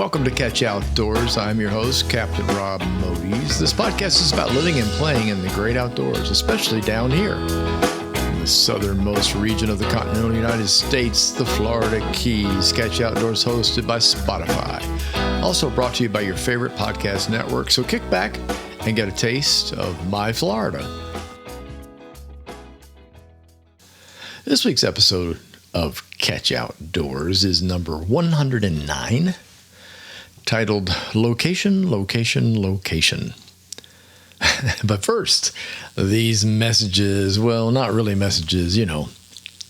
Welcome to Catch Outdoors. I'm your host, Captain Rob Modes. This podcast is about living and playing in the great outdoors, especially down here in the southernmost region of the continental United States, the Florida Keys. Catch Outdoors hosted by Spotify. Also brought to you by your favorite podcast network. So kick back and get a taste of my Florida. This week's episode of Catch Outdoors is number 109. Titled Location, Location, Location. But first, these messages, well, not really messages, you know.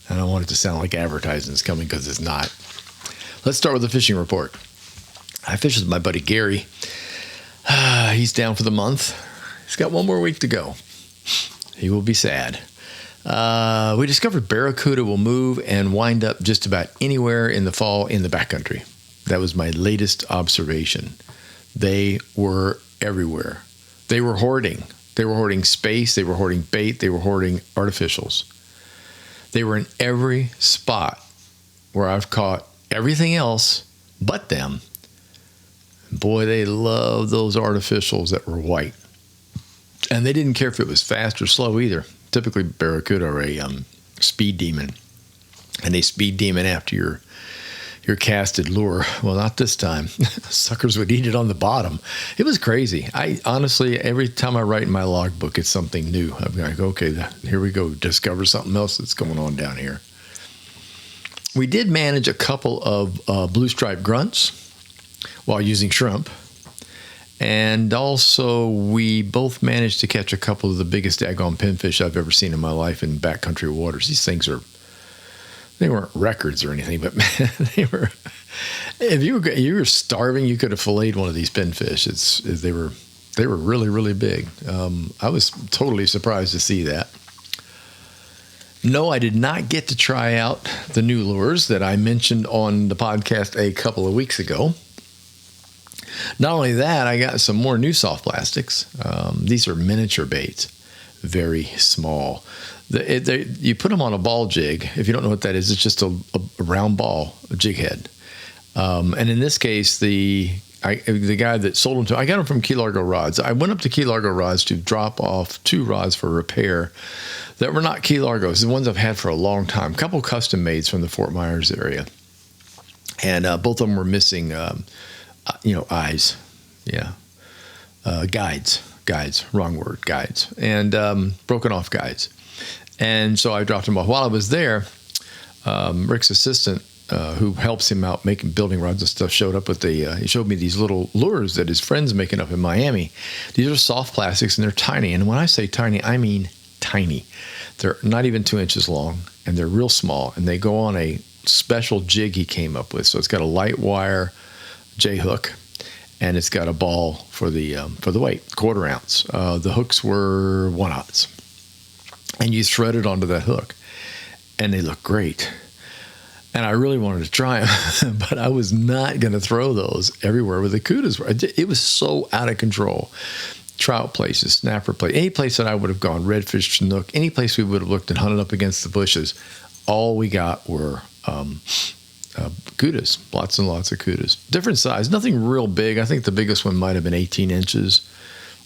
I don't want it to sound like advertising's coming because it's not. Let's start with the fishing report. I fished with my buddy Gary. He's down for the month. He's got one more week to go. He will be sad. We discovered barracuda will move and wind up just about anywhere in the fall in the backcountry. That was my latest observation. They were everywhere. They were hoarding. They were hoarding space. They were hoarding bait. They were hoarding artificials. They were in every spot where I've caught everything else but them. Boy, they love those artificials that were white. And they didn't care if it was fast or slow either. Typically, barracuda are a speed demon. And they speed demon after your casted lure. Well, not this time. Suckers would eat it on the bottom. It was crazy. I honestly, every time I write in my logbook, it's something new. I'm like, okay, here we go. Discover something else that's going on down here. We did manage a couple of blue stripe grunts while using shrimp. And also, we both managed to catch a couple of the biggest daggone pinfish I've ever seen in my life in backcountry waters. These things they weren't records or anything, but man, they were. If you were starving, you could have filleted one of these pinfish. They were really, really big. I was totally surprised to see that. No, I did not get to try out the new lures that I mentioned on the podcast a couple of weeks ago. Not only that, I got some more new soft plastics. These are miniature baits, very small. You put them on a ball jig. If you don't know what that is, it's just a round ball, a jig head. And in this case, the guy that sold them to, I got them from Key Largo Rods. I went up to Key Largo Rods to drop off 2 rods for repair that were not Key Largos, the ones I've had for a long time. A couple custom mades from the Fort Myers area. And both of them were missing, eyes. Yeah. Guides, wrong word, guides. And broken off guides. And so I dropped him off. While I was there, Rick's assistant, who helps him out building rods and stuff, showed up with he showed me these little lures that his friend's making up in Miami. These are soft plastics and they're tiny. And when I say tiny, I mean tiny. They're not even 2 inches long and they're real small. And they go on a special jig he came up with. So it's got a light wire J hook and it's got a ball for the weight, 1/4 ounce. The hooks were 1 ounce. And you thread it onto that hook. And they look great. And I really wanted to try them, but I was not going to throw those everywhere where the cudas were. It was so out of control. Trout places, snapper place, any place that I would have gone, redfish, chinook, any place we would have looked and hunted up against the bushes, all we got were cudas, lots and lots of cudas. Different size, nothing real big. I think the biggest one might have been 18 inches.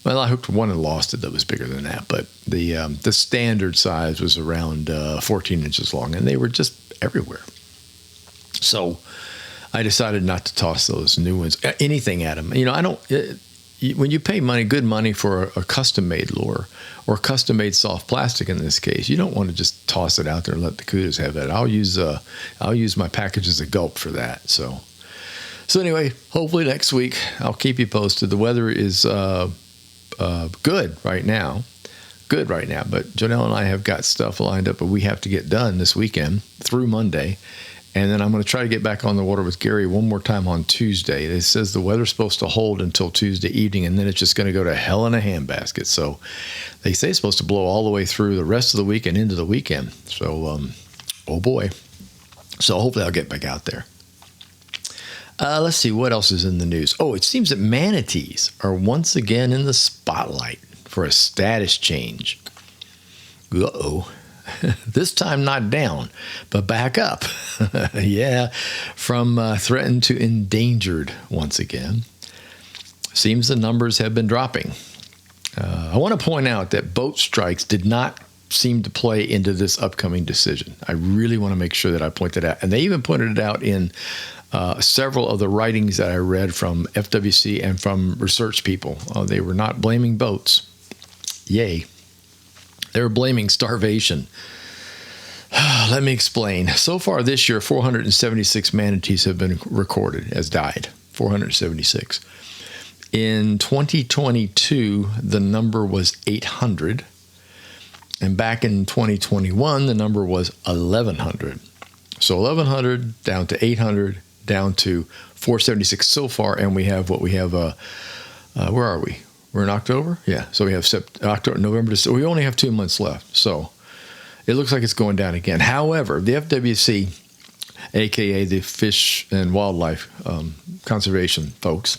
Well, I hooked one and lost it that was bigger than that, but the standard size was around 14 inches long, and they were just everywhere. So I decided not to toss those new ones, anything at them. I don't. When you pay good money for a custom-made lure or custom-made soft plastic in this case, you don't want to just toss it out there and let the kudas have it. I'll use my package as a gulp for that. So anyway, hopefully next week I'll keep you posted. The weather is good right now. But Janelle and I have got stuff lined up, but we have to get done this weekend through Monday. And then I'm going to try to get back on the water with Gary one more time on Tuesday. It says the weather's supposed to hold until Tuesday evening, and then it's just going to go to hell in a handbasket. So they say it's supposed to blow all the way through the rest of the week and into the weekend. So, oh boy. So hopefully I'll get back out there. Let's see what else is in the news. Oh, it seems that manatees are once again in the spotlight for a status change. Uh-oh. This time not down, but back up. Yeah, from threatened to endangered once again. Seems the numbers have been dropping. I want to point out that boat strikes did not seem to play into this upcoming decision. I really want to make sure that I point that out. And they even pointed it out in several of the writings that I read from FWC and from research people. They were not blaming boats. Yay. They were blaming starvation. Let me explain. So far this year, 476 manatees have been recorded as died. 476. In 2022, the number was 800. And back in 2021, the number was 1,100. So 1,100 down to 800, down to 476 so far. And we have what we have. Where are we? We're in October? Yeah. So we have October, November. So we only have 2 months left. So it looks like it's going down again. However, the FWC, a.k.a. the Fish and Wildlife Conservation folks,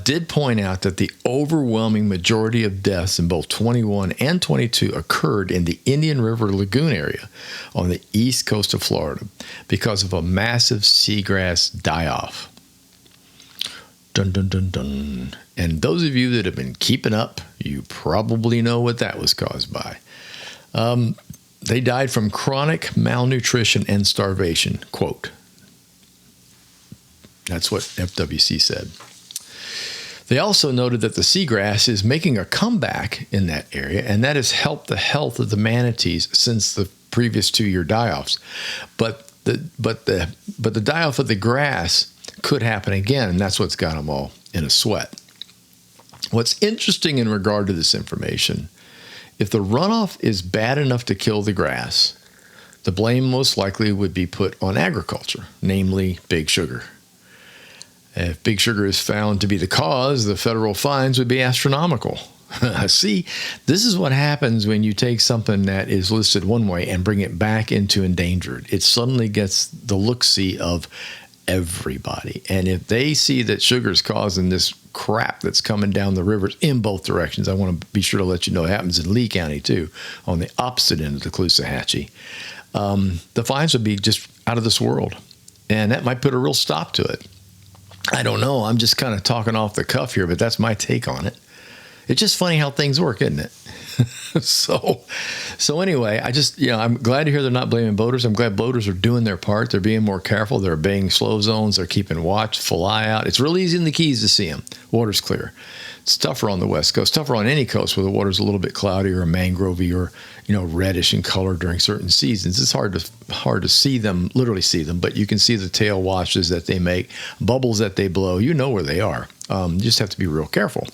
did point out that the overwhelming majority of deaths in both 21 and 22 occurred in the Indian River Lagoon area on the east coast of Florida because of a massive seagrass die-off. Dun, dun, dun, dun. And those of you that have been keeping up, you probably know what that was caused by. They died from chronic malnutrition and starvation, quote. That's what FWC said. They also noted that the seagrass is making a comeback in that area, and that has helped the health of the manatees since the previous 2-year die-offs. But the die-off of the grass could happen again, and that's what's got them all in a sweat. What's interesting in regard to this information, if the runoff is bad enough to kill the grass, the blame most likely would be put on agriculture, namely Big Sugar. If Big Sugar is found to be the cause, the federal fines would be astronomical. See, this is what happens when you take something that is listed one way and bring it back into endangered. It suddenly gets the look-see of everybody. And if they see that sugar's causing this crap that's coming down the rivers in both directions, I want to be sure to let you know it happens in Lee County too, on the opposite end of the Caloosahatchee. The fines would be just out of this world. And that might put a real stop to it. I don't know. I'm just kind of talking off the cuff here, but that's my take on it. It's just funny how things work, isn't it? So anyway, I'm glad to hear they're not blaming boaters. I'm glad boaters are doing their part. They're being more careful. They're obeying slow zones. They're keeping watch, full eye out. It's real easy in the Keys to see them. Water's clear. It's tougher on the West Coast, tougher on any coast where the water's a little bit cloudy or mangrovey or, reddish in color during certain seasons. It's hard to see them, literally see them, but you can see the tail washes that they make, bubbles that they blow. You know where they are. You just have to be real careful.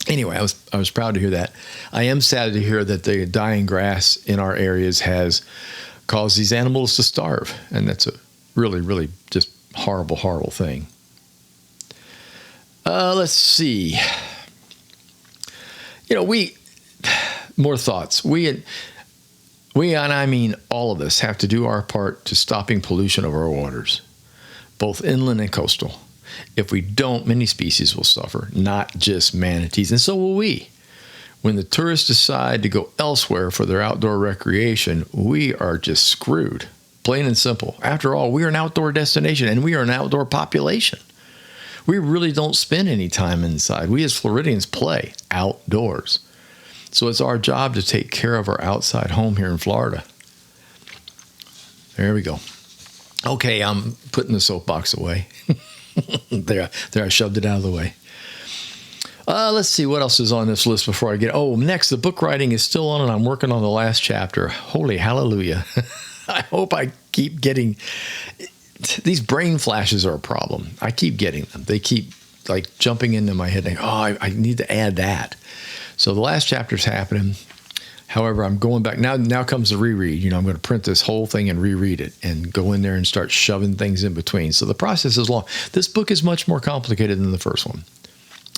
Anyway, I was proud to hear that. I am sad to hear that the dying grass in our areas has caused these animals to starve, and that's a really, really just horrible, horrible thing. Let's see. More thoughts. We, and I mean all of us, have to do our part to stopping pollution of our waters, both inland and coastal. If we don't, many species will suffer, not just manatees, and so will we. When the tourists decide to go elsewhere for their outdoor recreation, we are just screwed, plain and simple. After all, we are an outdoor destination, and we are an outdoor population. We really don't spend any time inside. We as Floridians play outdoors. So it's our job to take care of our outside home here in Florida. There we go. Okay, I'm putting the soapbox away. There, I shoved it out of the way. Let's see what else is on this list before I get. Oh, next, the book writing is still on, and I'm working on the last chapter. Holy hallelujah. I hope I keep getting... These brain flashes are a problem. I keep getting them. They keep jumping into my head and I need to add that. So the last chapter's happening. However, I'm going back. Now comes the reread. I'm going to print this whole thing and reread it and go in there and start shoving things in between. So the process is long. This book is much more complicated than the first one.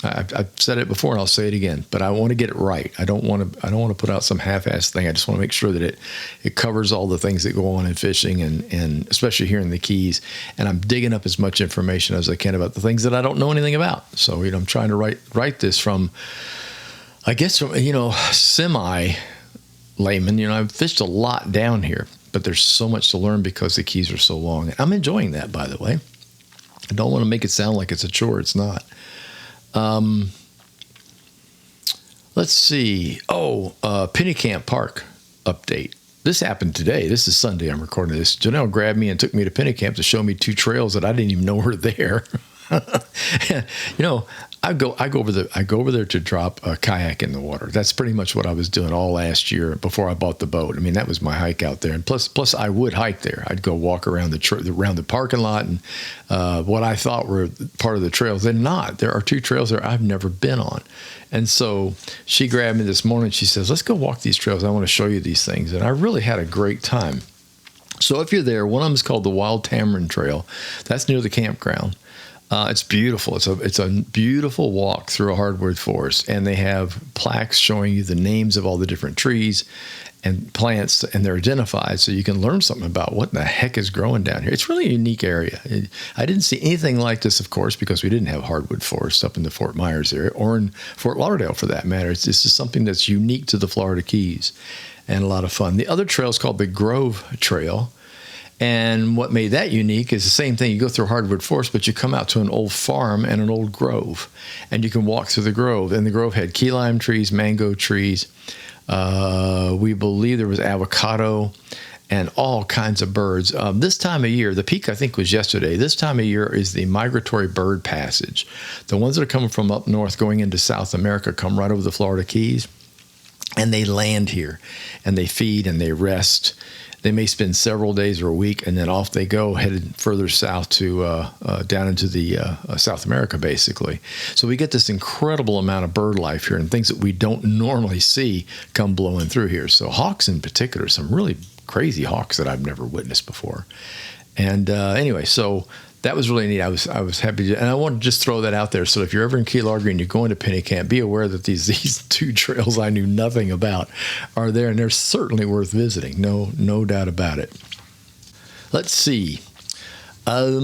I've said it before and I'll say it again, but I want to get it right. I don't want to put out some half-assed thing. I just want to make sure that it covers all the things that go on in fishing and especially here in the Keys. And I'm digging up as much information as I can about the things that I don't know anything about. So, I'm trying to write this from, I guess, from, semi layman. I've fished a lot down here, but there's so much to learn because the keys are so long. And I'm enjoying that, by the way. I don't want to make it sound like it's a chore. It's not. Let's see. Pennycamp Park update. This happened today. This is Sunday. I'm recording this. Janelle grabbed me and took me to Pennycamp to show me 2 trails that I didn't even know were there. I go over there to drop a kayak in the water. That's pretty much what I was doing all last year before I bought the boat. I mean, that was my hike out there. And plus I would hike there. I'd go walk around the parking lot and what I thought were part of the trails. They're not. There are 2 trails there I've never been on. And so she grabbed me this morning. She says, let's go walk these trails. I want to show you these things. And I really had a great time. So if you're there, one of them is called the Wild Tamarind Trail. That's near the campground. It's beautiful. It's a beautiful walk through a hardwood forest, and they have plaques showing you the names of all the different trees and plants, and they're identified so you can learn something about what the heck is growing down here. It's really a unique area. I didn't see anything like this, of course, because we didn't have hardwood forests up in the Fort Myers area or in Fort Lauderdale for that matter. This is something that's unique to the Florida Keys and a lot of fun. The other trail is called the Grove Trail. And what made that unique is the same thing. You go through hardwood forest, but you come out to an old farm and an old grove. And you can walk through the grove. And the grove had key lime trees, mango trees. We believe there was avocado and all kinds of birds. This time of year, the peak I think was yesterday. This time of year is the migratory bird passage. The ones that are coming from up north going into South America come right over the Florida Keys. And they land here. And they feed and they rest. They may spend several days or a week, and then off they go, headed further south to down into the South America, basically. So we get this incredible amount of bird life here and things that we don't normally see come blowing through here. So hawks in particular, some really crazy hawks that I've never witnessed before. And anyway, so that was really neat. I was happy to, and I want to just throw that out there. So if you're ever in Key Largo and you're going to Pennycamp, be aware that these 2 trails I knew nothing about are there, and they're certainly worth visiting. No doubt about it. Let's see. What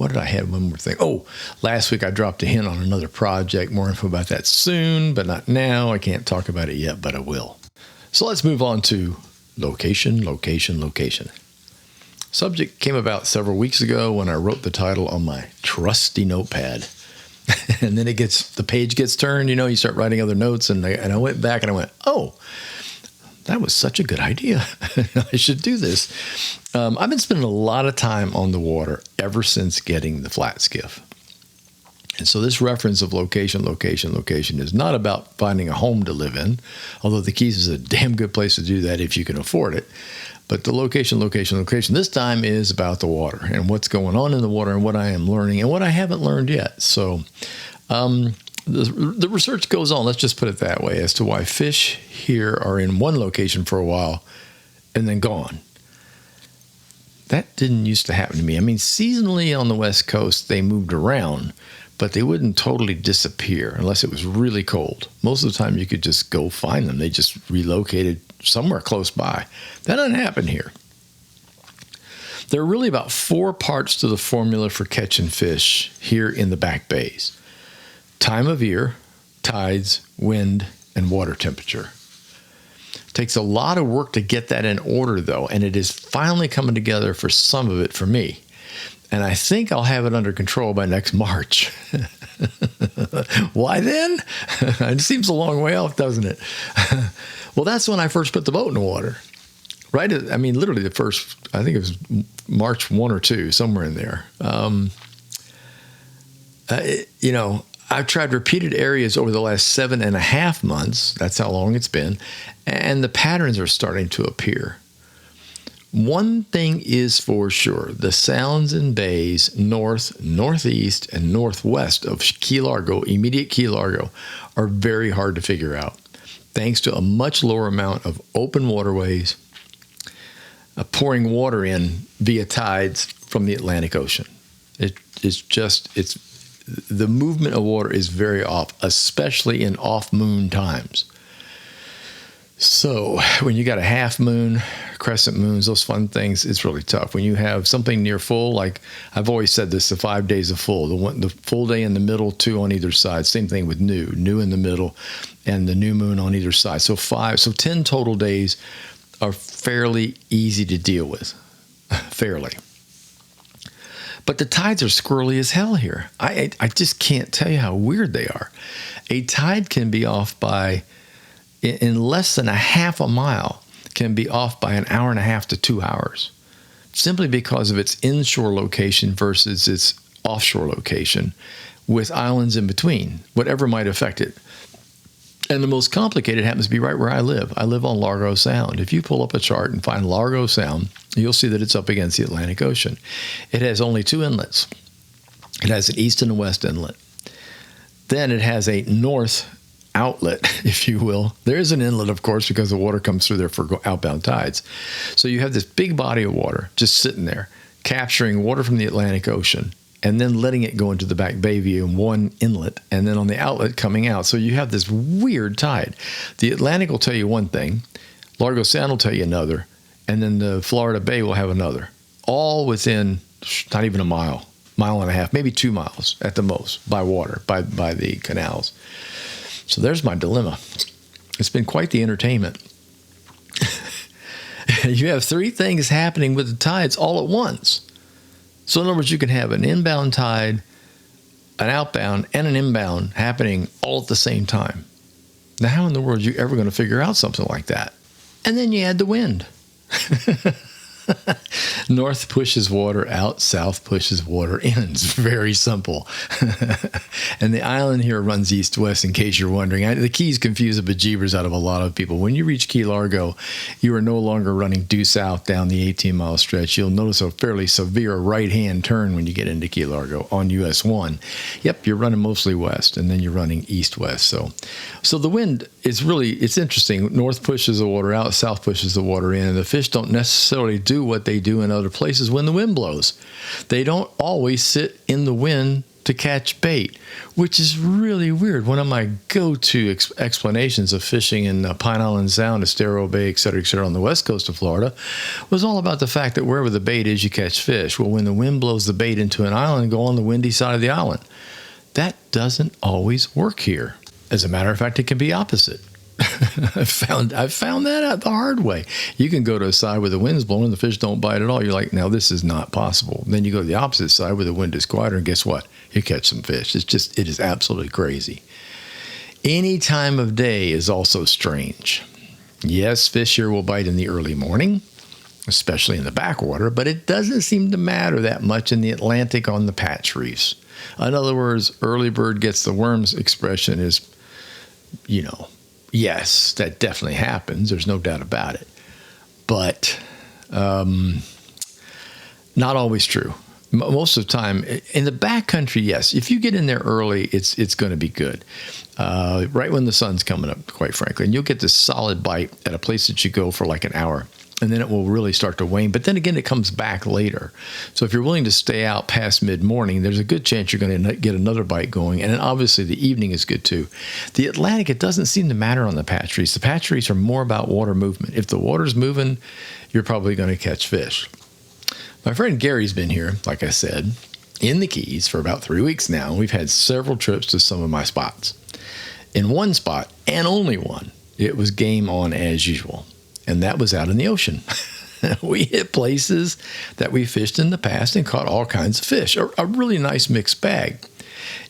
did I have? One more thing. Oh, last week I dropped a hint on another project. More info about that soon, but not now. I can't talk about it yet, but I will. So let's move on to location. Subject came about several weeks ago when I wrote the title on my trusty notepad. And then the page gets turned, you start writing other notes. And I went back and I went, oh, that was such a good idea. I should do this. I've been spending a lot of time on the water ever since getting the flat skiff. And so this reference of location is not about finding a home to live in, although the Keys is a damn good place to do that if you can afford it. But the location this time is about the water and what's going on in the water and what I am learning and what I haven't learned yet. So the research goes on, let's just put it that way, as to why fish here are in one location for a while and then gone. That didn't used to happen to me. I mean, seasonally on the West Coast, they moved around, but they wouldn't totally disappear unless it was really cold. Most of the time, you could just go find them. They just relocated somewhere close by. That doesn't happen here. There are really about 4 parts to the formula for catching fish here in the Back Bays. Time of year, tides, wind, and water temperature. It takes a lot of work to get that in order, though, and it is finally coming together for some of it for me. And I think I'll have it under control by next March. Why then? It seems a long way off, doesn't it? Well, that's when I first put the boat in the water. Right? I mean, literally the first, I think it was March 1 or 2, somewhere in there. I've tried repeated areas over the last 7.5 months. That's how long it's been. And the patterns are starting to appear. One thing is for sure, the sounds and bays north, northeast, and northwest of Key Largo, immediate Key Largo, are very hard to figure out, thanks to a much lower amount of open waterways, pouring water in via tides from the Atlantic Ocean. The movement of water is very off, especially in off-moon times. So when you got a half moon, crescent moons, those fun things, it's really tough. When you have something near full, like I've always said this, the 5 days of full, the full day in the middle, 2 on either side. Same thing with new in the middle, and the new moon on either side. So 10 total days are fairly easy to deal with, fairly. But the tides are squirrely as hell here. I just can't tell you how weird they are. A tide can be off by, in less than a half a mile, can be off by an hour and a half to 2 hours, simply because of its inshore location versus its offshore location, with islands in between, whatever might affect it. And the most complicated happens to be right where I live. I live on Largo Sound. If you pull up a chart and find Largo Sound, you'll see that it's up against the Atlantic Ocean. It has only 2 inlets. It has an east and a west inlet. Then it has a north outlet, if you will. There is an inlet, of course, because the water comes through there for outbound tides. So you have this big body of water just sitting there, capturing water from the Atlantic Ocean, and then letting it go into the Back Bay via one inlet, and then on the outlet coming out. So you have this weird tide. The Atlantic will tell you one thing, Largo Sound will tell you another, and then the Florida Bay will have another. All within not even a mile and a half, maybe 2 miles at the most, by water, by the canals. So there's my dilemma. It's been quite the entertainment. You have 3 things happening with the tides all at once. So in other words, you can have an inbound tide, an outbound, and an inbound happening all at the same time. Now, how in the world are you ever going to figure out something like that? And then you add the wind. North pushes water out, south pushes water in. It's very simple. And the island here runs east-west, in case you're wondering. The Keys confuse the bejeebers out of a lot of people. When you reach Key Largo, you are no longer running due south down the 18-mile stretch. You'll notice a fairly severe right-hand turn when you get into Key Largo on US 1. Yep, you're running mostly west, and then you're running east-west. So the wind is really, it's interesting. North pushes the water out, south pushes the water in, and the fish don't necessarily do what they do in other places when the wind blows. They don't always sit in the wind to catch bait, which is really weird. One of my go-to explanations of fishing in Pine Island Sound, Estero Bay, et cetera, on the west coast of Florida was all about the fact that wherever the bait is, you catch fish. Well, when the wind blows the bait into an island, go on the windy side of the island. That doesn't always work here. As a matter of fact, it can be opposite. I found that out the hard way. You can go to a side where the wind's blowing and the fish don't bite at all. You're like, now this is not possible. Then you go to the opposite side where the wind is quieter, and guess what? You catch some fish. It is absolutely crazy. Any time of day is also strange. Yes, fish here will bite in the early morning, especially in the backwater, but it doesn't seem to matter that much in the Atlantic on the patch reefs. In other words, early bird gets the worms expression is, yes, that definitely happens. There's no doubt about it. But not always true. Most of the time, in the backcountry, yes. If you get in there early, it's going to be good. Right when the sun's coming up, quite frankly. And you'll get this solid bite at a place that you go for like an hour. And then it will really start to wane. But then again, it comes back later. So if you're willing to stay out past mid-morning, there's a good chance you're going to get another bite going. And then obviously the evening is good too. The Atlantic, it doesn't seem to matter on the patch reefs. The patch reefs are more about water movement. If the water's moving, you're probably going to catch fish. My friend Gary's been here, like I said, in the Keys for about 3 weeks now. We've had several trips to some of my spots. In one spot, and only one, it was game on as usual. And that was out in the ocean. We hit places that we fished in the past and caught all kinds of fish. A really nice mixed bag.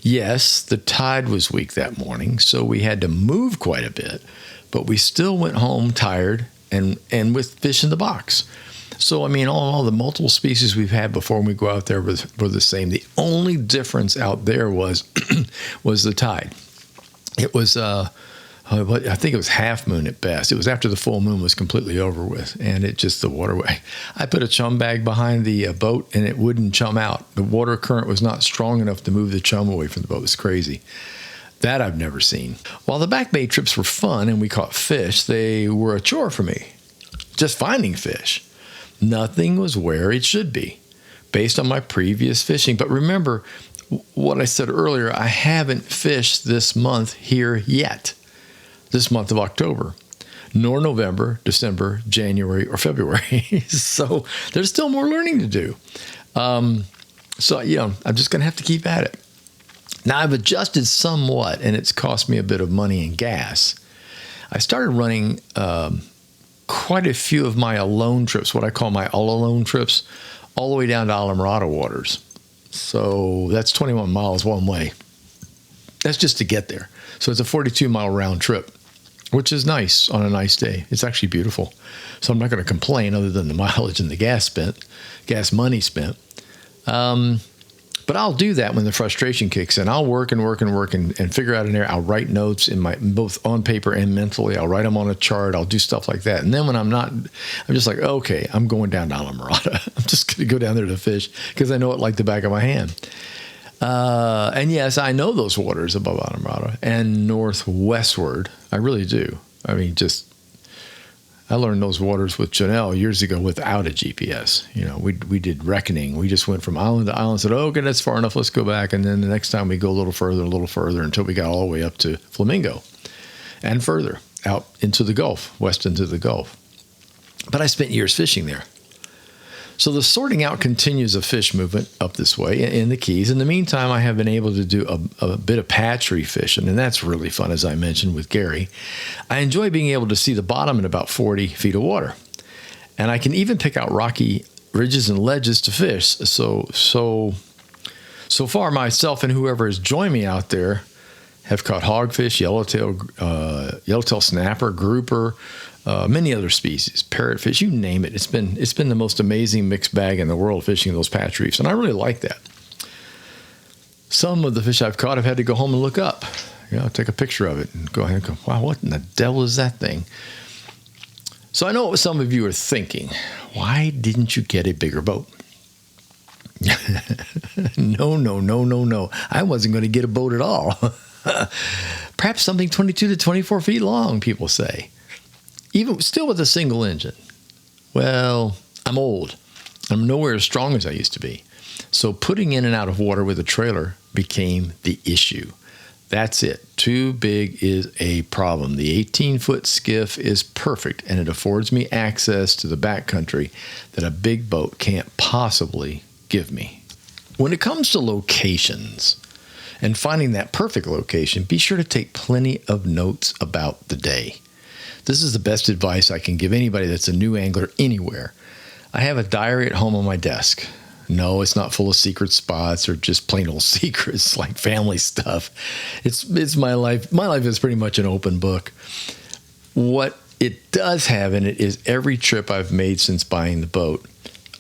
Yes, the tide was weak that morning, so we had to move quite a bit. But we still went home tired and with fish in the box. So, all the multiple species we've had before when we go out there were the same. The only difference out there was the tide. It was... I think it was half moon at best. It was after the full moon was completely over with, and the waterway. I put a chum bag behind the boat, and it wouldn't chum out. The water current was not strong enough to move the chum away from the boat. It was crazy. That I've never seen. While the Back Bay trips were fun and we caught fish, they were a chore for me. Just finding fish. Nothing was where it should be, based on my previous fishing. But remember what I said earlier, I haven't fished this month here yet. This month of October. nor November, December, January, or February. So there's still more learning to do. I'm just going to have to keep at it. Now, I've adjusted somewhat, and it's cost me a bit of money in gas. I started running quite a few of my alone trips, what I call my all-alone trips, all the way down to Islamorada waters. So that's 21 miles one way. That's just to get there. So it's a 42-mile round trip, which is nice on a nice day. It's actually beautiful. So I'm not going to complain other than the mileage and the gas money spent. But I'll do that when the frustration kicks in. I'll work and figure out an area. I'll write notes both on paper and mentally. I'll write them on a chart. I'll do stuff like that. And then when I'm just like, okay, I'm going down to Islamorada. I'm just going to go down there to fish because I know it like the back of my hand. And yes, I know those waters above Islamorada and northwestward. I really do. I mean, I learned those waters with Janelle years ago without a GPS. We did reckoning. We just went from island to island, said, oh, okay, that's far enough. Let's go back. And then the next time we go a little further until we got all the way up to Flamingo and further out into the Gulf, west into the Gulf. But I spent years fishing there. So the sorting out continues of fish movement up this way in the Keys. In the meantime, I have been able to do a bit of patchery fishing, and that's really fun, as I mentioned, with Gary. I enjoy being able to see the bottom in about 40 feet of water. And I can even pick out rocky ridges and ledges to fish. So far, myself and whoever has joined me out there have caught hogfish, yellowtail snapper, grouper, many other species, parrotfish, you name it. It's been the most amazing mixed bag in the world fishing those patch reefs, and I really like that. Some of the fish I've caught, I've had to go home and look up, take a picture of it and go ahead and go, wow, what in the devil is that thing? So I know what some of you are thinking. Why didn't you get a bigger boat? No. I wasn't going to get a boat at all. Perhaps something 22 to 24 feet long, people say. Even still with a single engine. Well, I'm old. I'm nowhere as strong as I used to be. So putting in and out of water with a trailer became the issue. That's it. Too big is a problem. The 18-foot skiff is perfect, and it affords me access to the backcountry that a big boat can't possibly give me. When it comes to locations and finding that perfect location, be sure to take plenty of notes about the day. This is the best advice I can give anybody that's a new angler anywhere. I have a diary at home on my desk. No, it's not full of secret spots or just plain old secrets like family stuff. It's my life. My life is pretty much an open book. What it does have in it is every trip I've made since buying the boat,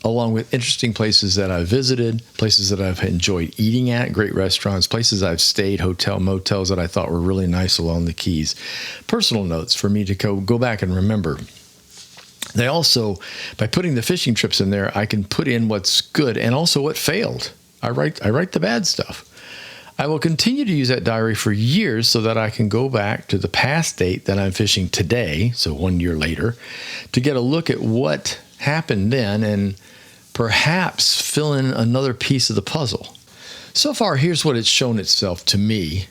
along with interesting places that I've visited, places that I've enjoyed eating at, great restaurants, places I've stayed, motels that I thought were really nice along the Keys. Personal notes for me to go back and remember. They also, by putting the fishing trips in there, I can put in what's good and also what failed. I write the bad stuff. I will continue to use that diary for years so that I can go back to the past date that I'm fishing today, so 1 year later, to get a look at what happened then and perhaps fill in another piece of the puzzle. So far, here's what it's shown itself to me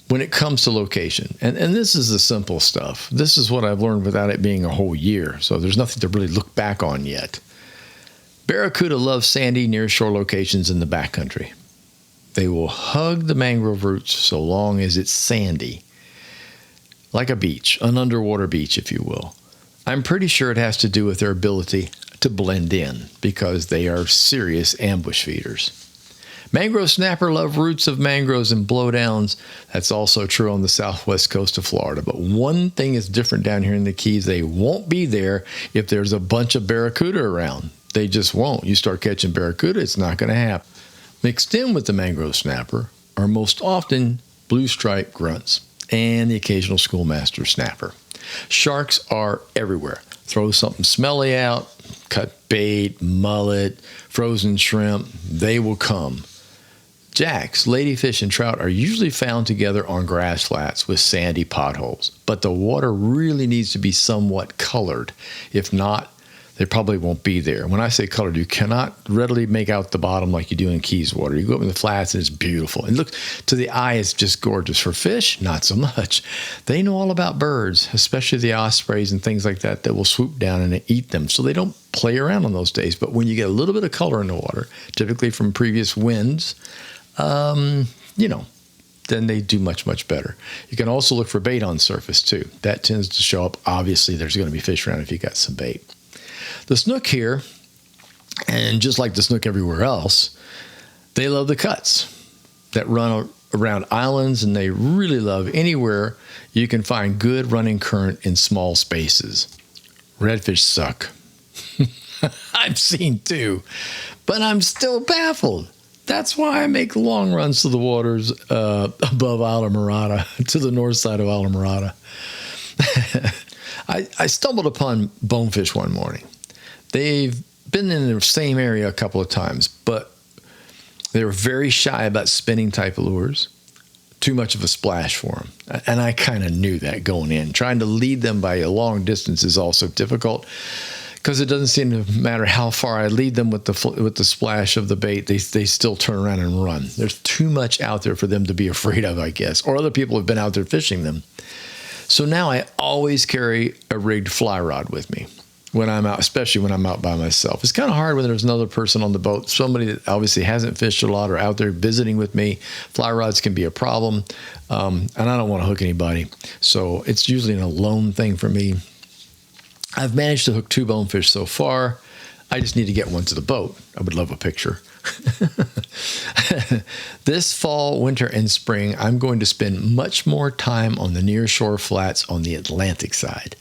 when it comes to location. And this is the simple stuff. This is what I've learned without it being a whole year, so there's nothing to really look back on yet. Barracuda love sandy near-shore locations in the backcountry. They will hug the mangrove roots so long as it's sandy, like a beach, an underwater beach, if you will. I'm pretty sure it has to do with their ability to blend in because they are serious ambush feeders. Mangrove snapper love roots of mangroves and blowdowns. That's also true on the southwest coast of Florida. But one thing is different down here in the Keys. They won't be there if there's a bunch of barracuda around. They just won't. You start catching barracuda, it's not going to happen. Mixed in with the mangrove snapper are most often blue stripe grunts and the occasional schoolmaster snapper. Sharks are everywhere. Throw something smelly out, cut bait, mullet, frozen shrimp, they will come. Jacks, ladyfish, and trout are usually found together on grass flats with sandy potholes, but the water really needs to be somewhat colored. If not, they probably won't be there. When I say colored, you cannot readily make out the bottom like you do in Keys water. You go up in the flats and it's beautiful. And look, to the eye, it's just gorgeous. For fish, not so much. They know all about birds, especially the ospreys and things like that will swoop down and eat them. So they don't play around on those days. But when you get a little bit of color in the water, typically from previous winds, then they do much, much better. You can also look for bait on surface too. That tends to show up. Obviously, there's going to be fish around if you got some bait. The snook here, and just like the snook everywhere else, they love the cuts that run around islands, and they really love anywhere you can find good running current in small spaces. Redfish suck. I've seen two, but I'm still baffled. That's why I make long runs to the waters above Islamorada, to the north side of Islamorada. I stumbled upon bonefish one morning. They've been in the same area a couple of times, but they were very shy about spinning type lures. Too much of a splash for them. And I kind of knew that going in. Trying to lead them by a long distance is also difficult, because it doesn't seem to matter how far I lead them with the splash of the bait, they still turn around and run. There's too much out there for them to be afraid of, I guess, or other people have been out there fishing them. So now I always carry a rigged fly rod with me when I'm out, especially when I'm out by myself. It's kind of hard when there's another person on the boat, somebody that obviously hasn't fished a lot or out there visiting with me. Fly rods can be a problem, and I don't want to hook anybody. So it's usually an alone thing for me. I've managed to hook 2 bonefish so far. I just need to get one to the boat. I would love a picture. This fall, winter, and spring, I'm going to spend much more time on the nearshore flats on the Atlantic side.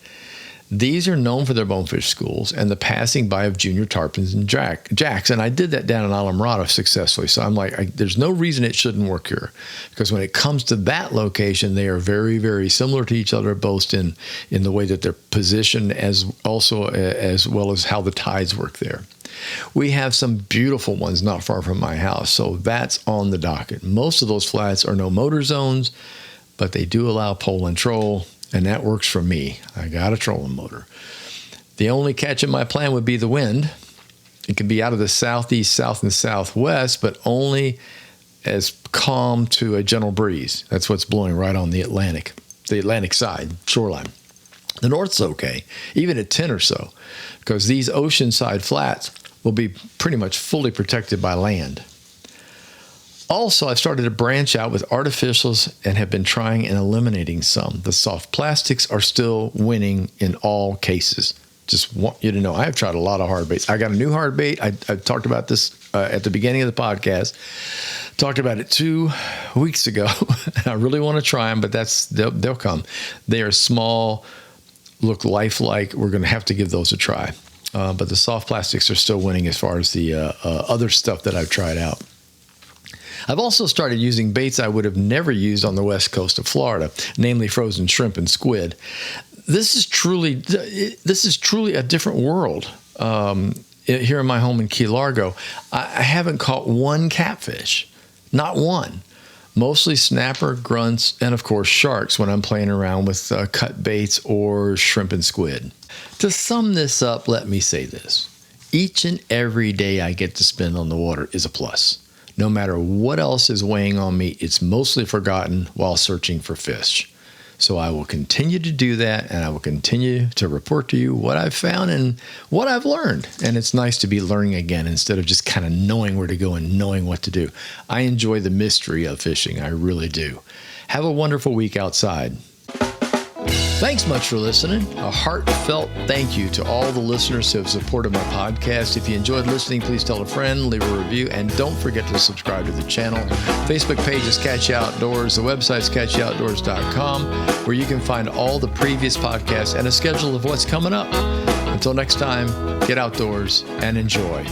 These are known for their bonefish schools and the passing by of junior tarpons and jacks. And I did that down in Islamorada successfully. So I'm like, there's no reason it shouldn't work here. Because when it comes to that location, they are very, very similar to each other, both in the way that they're positioned as well as how the tides work there. We have some beautiful ones not far from my house. So that's on the docket. Most of those flats are no motor zones, but they do allow pole and troll. And that works for me. I got a trolling motor. The only catch in my plan would be the wind. It can be out of the southeast, south, and southwest, but only as calm to a gentle breeze. That's what's blowing right on the Atlantic side, shoreline. The north's okay, even at 10 or so, because these oceanside flats will be pretty much fully protected by land. Also, I've started to branch out with artificials and have been trying and eliminating some. The soft plastics are still winning in all cases. Just want you to know, I have tried a lot of hard baits. I got a new hard bait. I talked about this at the beginning of the podcast. Talked about it 2 weeks ago. I really want to try them, but they'll come. They are small, look lifelike. We're going to have to give those a try. But the soft plastics are still winning as far as the other stuff that I've tried out. I've also started using baits I would have never used on the west coast of Florida, namely frozen shrimp and squid. This is truly a different world. Here in my home in Key Largo, I haven't caught one catfish, not one. Mostly snapper, grunts, and of course sharks when I'm playing around with cut baits or shrimp and squid. To sum this up, let me say this. Each and every day I get to spend on the water is a plus. No matter what else is weighing on me, it's mostly forgotten while searching for fish. So I will continue to do that, and I will continue to report to you what I've found and what I've learned. And it's nice to be learning again instead of just kind of knowing where to go and knowing what to do. I enjoy the mystery of fishing. I really do. Have a wonderful week outside. Thanks much for listening. A heartfelt thank you to all the listeners who have supported my podcast. If you enjoyed listening, please tell a friend, leave a review, and don't forget to subscribe to the channel. Facebook page is Catch You Outdoors. The website is catchyoutdoors.com, where you can find all the previous podcasts and a schedule of what's coming up. Until next time, get outdoors and enjoy.